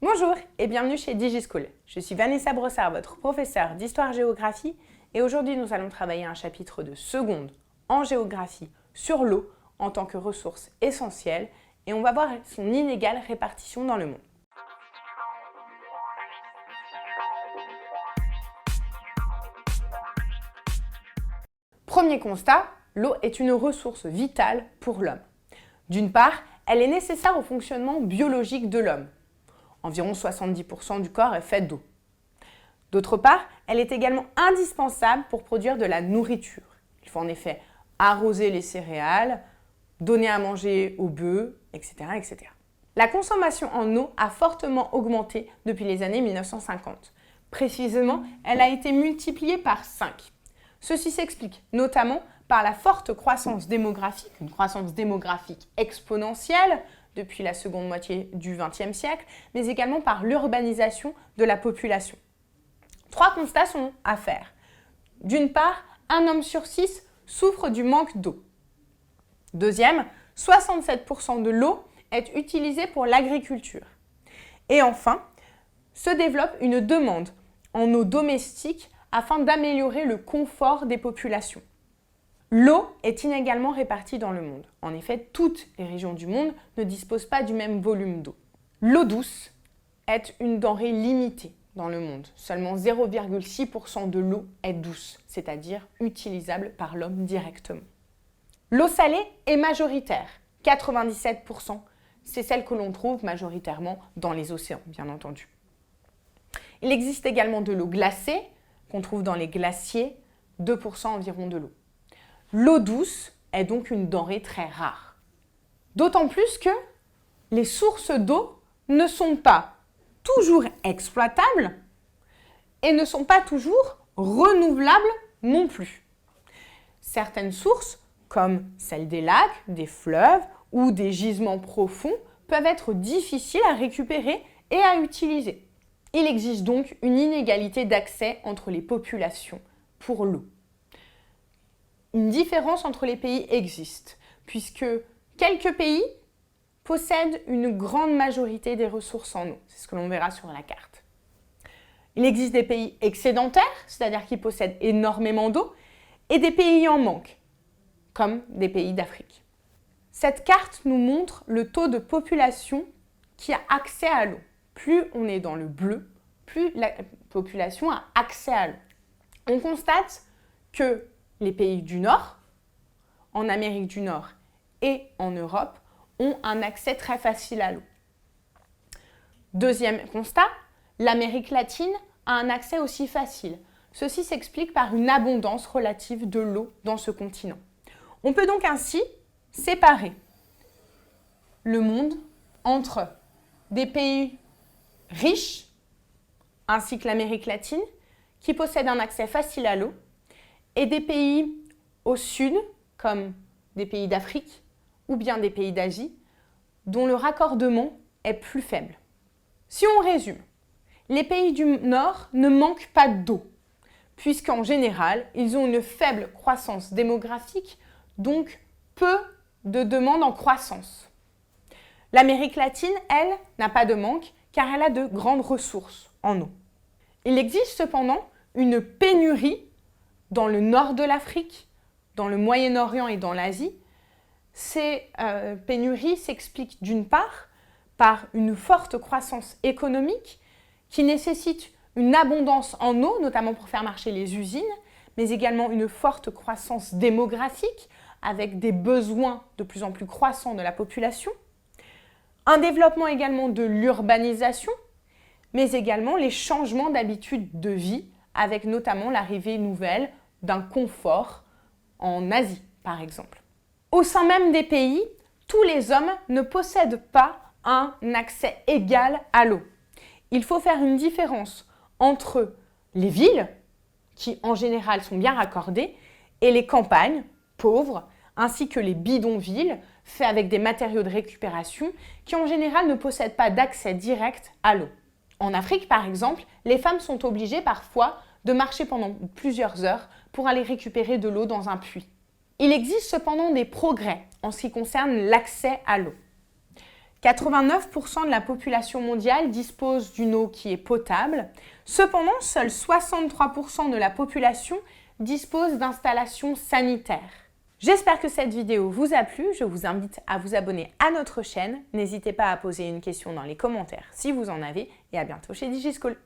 Bonjour et bienvenue chez DigiSchool. Je suis Vanessa Brossard, votre professeure d'histoire-géographie et aujourd'hui nous allons travailler un chapitre de seconde en géographie sur l'eau en tant que ressource essentielle et on va voir son inégale répartition dans le monde. Premier constat, l'eau est une ressource vitale pour l'homme. D'une part, elle est nécessaire au fonctionnement biologique de l'homme. Environ 70% du corps est fait d'eau. D'autre part, elle est également indispensable pour produire de la nourriture. Il faut en effet arroser les céréales, donner à manger aux bœufs, etc., etc. La consommation en eau a fortement augmenté depuis les années 1950. Précisément, elle a été multipliée par 5. Ceci s'explique notamment par la forte croissance démographique, une croissance démographique exponentielle depuis la seconde moitié du XXe siècle, mais également par l'urbanisation de la population. 3 constats sont à faire. D'une part, 1 homme sur 6 souffre du manque d'eau. Deuxième, 67% de l'eau est utilisée pour l'agriculture. Et enfin, se développe une demande en eau domestique afin d'améliorer le confort des populations. L'eau est inégalement répartie dans le monde. En effet, toutes les régions du monde ne disposent pas du même volume d'eau. L'eau douce est une denrée limitée dans le monde. Seulement 0,6% de l'eau est douce, c'est-à-dire utilisable par l'homme directement. L'eau salée est majoritaire, 97%. C'est celle que l'on trouve majoritairement dans les océans, bien entendu. Il existe également de l'eau glacée, qu'on trouve dans les glaciers, 2% environ de l'eau. L'eau douce est donc une denrée très rare. D'autant plus que les sources d'eau ne sont pas toujours exploitables et ne sont pas toujours renouvelables non plus. Certaines sources, comme celles des lacs, des fleuves ou des gisements profonds, peuvent être difficiles à récupérer et à utiliser. Il existe donc une inégalité d'accès entre les populations pour l'eau. Une différence entre les pays existe, puisque quelques pays possèdent une grande majorité des ressources en eau. C'est ce que l'on verra sur la carte. Il existe des pays excédentaires, c'est-à-dire qui possèdent énormément d'eau, et des pays en manque, comme des pays d'Afrique. Cette carte nous montre le taux de population qui a accès à l'eau. Plus on est dans le bleu, plus la population a accès à l'eau. On constate que les pays du Nord, en Amérique du Nord et en Europe, ont un accès très facile à l'eau. Deuxième constat, l'Amérique latine a un accès aussi facile. Ceci s'explique par une abondance relative de l'eau dans ce continent. On peut donc ainsi séparer le monde entre des pays riches, ainsi que l'Amérique latine, qui possèdent un accès facile à l'eau, et des pays au sud, comme des pays d'Afrique ou bien des pays d'Asie, dont le raccordement est plus faible. Si on résume, les pays du Nord ne manquent pas d'eau, puisqu'en général, ils ont une faible croissance démographique, donc peu de demandes en croissance. L'Amérique latine, elle, n'a pas de manque, car elle a de grandes ressources en eau. Il existe cependant une pénurie dans le nord de l'Afrique, dans le Moyen-Orient et dans l'Asie. Ces pénuries s'expliquent d'une part par une forte croissance économique qui nécessite une abondance en eau, notamment pour faire marcher les usines, mais également une forte croissance démographique avec des besoins de plus en plus croissants de la population. Un développement également de l'urbanisation, mais également les changements d'habitudes de vie, avec notamment l'arrivée nouvelle d'un confort en Asie, par exemple. Au sein même des pays, tous les hommes ne possèdent pas un accès égal à l'eau. Il faut faire une différence entre les villes, qui en général sont bien raccordées, et les campagnes, pauvres, ainsi que les bidonvilles, faits avec des matériaux de récupération, qui en général ne possèdent pas d'accès direct à l'eau. En Afrique, par exemple, les femmes sont obligées parfois de marcher pendant plusieurs heures pour aller récupérer de l'eau dans un puits. Il existe cependant des progrès en ce qui concerne l'accès à l'eau. 89% de la population mondiale dispose d'une eau qui est potable. Cependant, seuls 63% de la population dispose d'installations sanitaires. J'espère que cette vidéo vous a plu. Je vous invite à vous abonner à notre chaîne. N'hésitez pas à poser une question dans les commentaires si vous en avez. Et à bientôt chez DigiSchool.